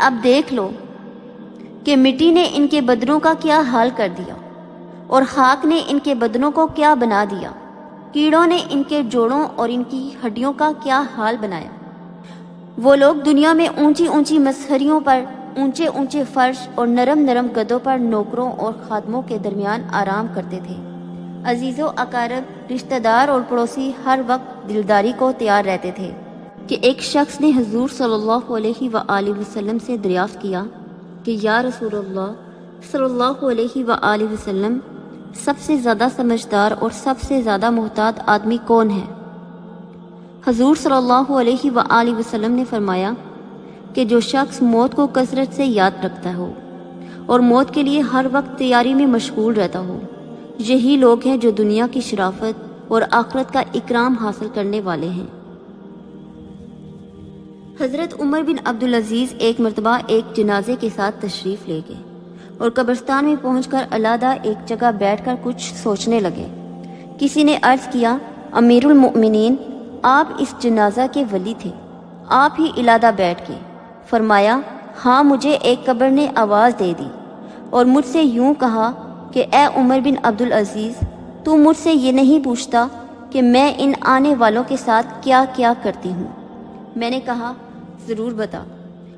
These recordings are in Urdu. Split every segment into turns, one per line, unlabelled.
اب دیکھ لو کہ مٹی نے ان کے بدنوں کا کیا حال کر دیا اور خاک نے ان کے بدنوں کو کیا بنا دیا، کیڑوں نے ان کے جوڑوں اور ان کی ہڈیوں کا کیا حال بنایا۔ وہ لوگ دنیا میں اونچی اونچی مسہریوں پر، اونچے اونچے فرش اور نرم نرم گدوں پر نوکروں اور خادموں کے درمیان آرام کرتے تھے۔ عزیز و اقارب، رشتہ دار اور پڑوسی ہر وقت دلداری کو تیار رہتے تھے کہ ایک شخص نے حضور صلی اللہ علیہ وآلہ وسلم سے دریافت کیا کہ یا رسول اللہ صلی اللہ علیہ وآلہ وسلم، سب سے زیادہ سمجھدار اور سب سے زیادہ محتاط آدمی کون ہے؟ حضور صلی اللہ علیہ وآلہ وسلم نے فرمایا کہ جو شخص موت کو کثرت سے یاد رکھتا ہو اور موت کے لیے ہر وقت تیاری میں مشغول رہتا ہو، یہی لوگ ہیں جو دنیا کی شرافت اور آخرت کا اکرام حاصل کرنے والے ہیں۔ حضرت عمر بن عبدالعزیز ایک مرتبہ ایک جنازے کے ساتھ تشریف لے گئے اور قبرستان میں پہنچ کر علیحدہ ایک جگہ بیٹھ کر کچھ سوچنے لگے۔ کسی نے عرض کیا، امیر المؤمنین، آپ اس جنازہ کے ولی تھے، آپ ہی علیحدہ بیٹھ گئے۔ فرمایا، ہاں، مجھے ایک قبر نے آواز دے دی اور مجھ سے یوں کہا کہ اے عمر بن عبدالعزیز، تو مجھ سے یہ نہیں پوچھتا کہ میں ان آنے والوں کے ساتھ کیا کیا کرتی ہوں؟ میں نے کہا، ضرور بتا۔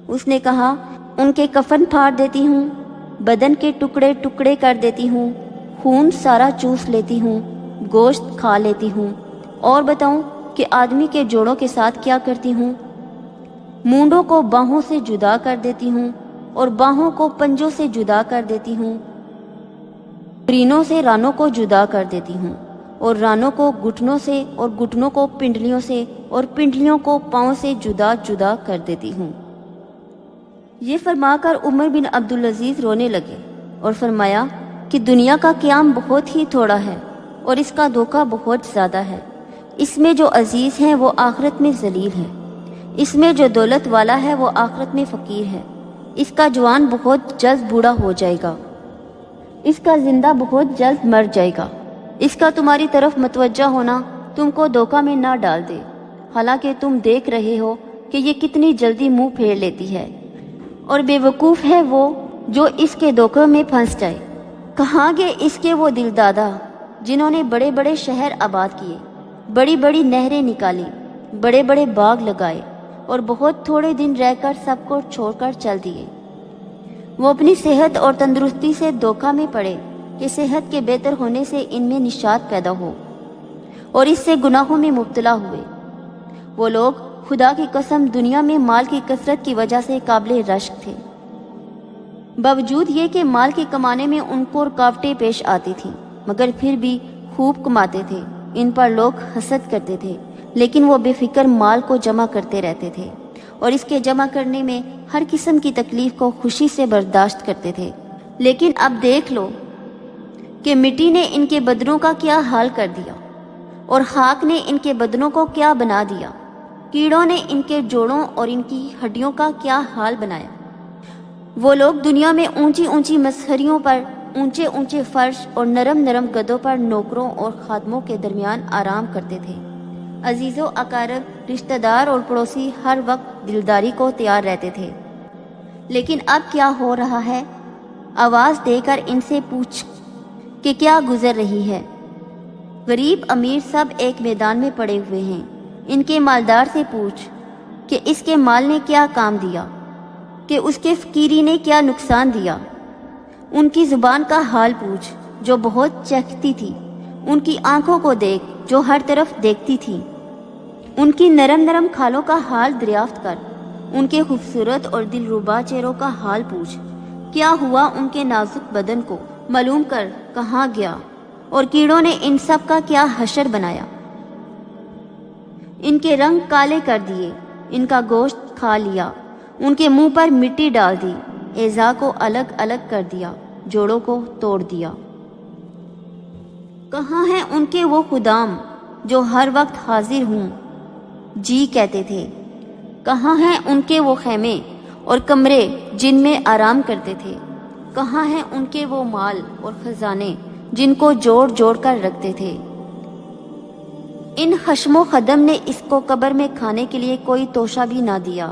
اس نے کہا، ان کے کفن پھاڑ دیتی ہوں، بدن کے ٹکڑے ٹکڑے کر دیتی ہوں، خون سارا چوس لیتی ہوں، گوشت کھا لیتی ہوں۔ اور بتاؤں کہ آدمی کے جوڑوں کے ساتھ کیا کرتی ہوں؟ مونڈوں کو باہوں سے جدا کر دیتی ہوں اور باہوں کو پنجوں سے جدا کر دیتی ہوں، رینوں سے رانوں کو جدا کر دیتی ہوں اور رانوں کو گھٹنوں سے اور گھٹنوں کو پنڈلیوں سے اور پنڈلیوں کو پاؤں سے جدا جدا کر دیتی ہوں۔ یہ فرما کر عمر بن عبدالعزیز رونے لگے اور فرمایا کہ دنیا کا قیام بہت ہی تھوڑا ہے اور اس کا دھوکہ بہت زیادہ ہے۔ اس میں جو عزیز ہیں وہ آخرت میں ذلیل ہے، اس میں جو دولت والا ہے وہ آخرت میں فقیر ہے۔ اس کا جوان بہت جلد بوڑھا ہو جائے گا، اس کا زندہ بہت جلد مر جائے گا۔ اس کا تمہاری طرف متوجہ ہونا تم کو دھوکہ میں نہ ڈال دے، حالانکہ تم دیکھ رہے ہو کہ یہ کتنی جلدی منہ پھیر لیتی ہے، اور بے وقوف ہے وہ جو اس کے دھوکے میں پھنس جائے۔ کہاں گے اس کے وہ دل دادا جنہوں نے بڑے بڑے شہر آباد کیے، بڑی بڑی نہریں نکالی، بڑے بڑے باغ لگائے اور بہت تھوڑے دن رہ کر سب کو چھوڑ کر چل دیے۔ وہ اپنی صحت اور تندرستی سے دھوکہ میں پڑے کہ صحت کے بہتر ہونے سے ان میں نشاط پیدا ہو اور اس سے گناہوں میں مبتلا ہوئے۔ وہ لوگ خدا کی قسم دنیا میں مال کی کثرت کی وجہ سے قابل رشک تھے، باوجود یہ کہ مال کے کمانے میں ان کو رکاوٹیں پیش آتی تھیں، مگر پھر بھی خوب کماتے تھے۔ ان پر لوگ حسد کرتے تھے، لیکن وہ بے فکر مال کو جمع کرتے رہتے تھے اور اس کے جمع کرنے میں ہر قسم کی تکلیف کو خوشی سے برداشت کرتے تھے۔ لیکن اب دیکھ لو کہ مٹی نے ان کے بدنوں کا کیا حال کر دیا اور خاک نے ان کے بدنوں کو کیا بنا دیا، کیڑوں نے ان کے جوڑوں اور ان کی ہڈیوں کا کیا حال بنایا۔ وہ لوگ دنیا میں اونچی اونچی مسہریوں پر، اونچے اونچے فرش اور نرم نرم گدوں پر نوکروں اور خادموں کے درمیان آرام کرتے تھے۔ عزیز و اقارب، رشتہ دار اور پڑوسی ہر وقت دلداری کو تیار رہتے تھے۔ لیکن اب کیا ہو رہا ہے؟ آواز دے کر ان سے پوچھ کہ کیا گزر رہی ہے۔ غریب امیر سب ایک میدان میں پڑے ہوئے ہیں۔ ان کے مالدار سے پوچھ کہ اس کے مال نے کیا کام دیا، کہ اس کے فقیری نے کیا نقصان دیا۔ ان کی زبان کا حال پوچھ جو بہت چہکتی تھی، ان کی آنکھوں کو دیکھ جو ہر طرف دیکھتی تھی، ان کی نرم نرم کھالوں کا حال دریافت کر، ان کے خوبصورت اور دلربا چہروں کا حال پوچھ، کیا ہوا ان کے نازک بدن کو، معلوم کر کہاں گیا، اور کیڑوں نے ان سب کا کیا حشر بنایا۔ ان کے رنگ کالے کر دیے، ان کا گوشت کھا لیا، ان کے منہ پر مٹی ڈال دی، اعضاء کو الگ الگ کر دیا، جوڑوں کو توڑ دیا۔ کہاں ہیں ان کے وہ خدام جو ہر وقت حاضر ہوں جی کہتے تھے؟ کہاں ہیں ان کے وہ خیمے اور کمرے جن میں آرام کرتے تھے؟ کہاں ہیں ان کے وہ مال اور خزانے جن کو جوڑ جوڑ کر رکھتے تھے؟ ان خشم و خدم نے اس کو قبر میں کھانے کے لیے کوئی توشہ بھی نہ دیا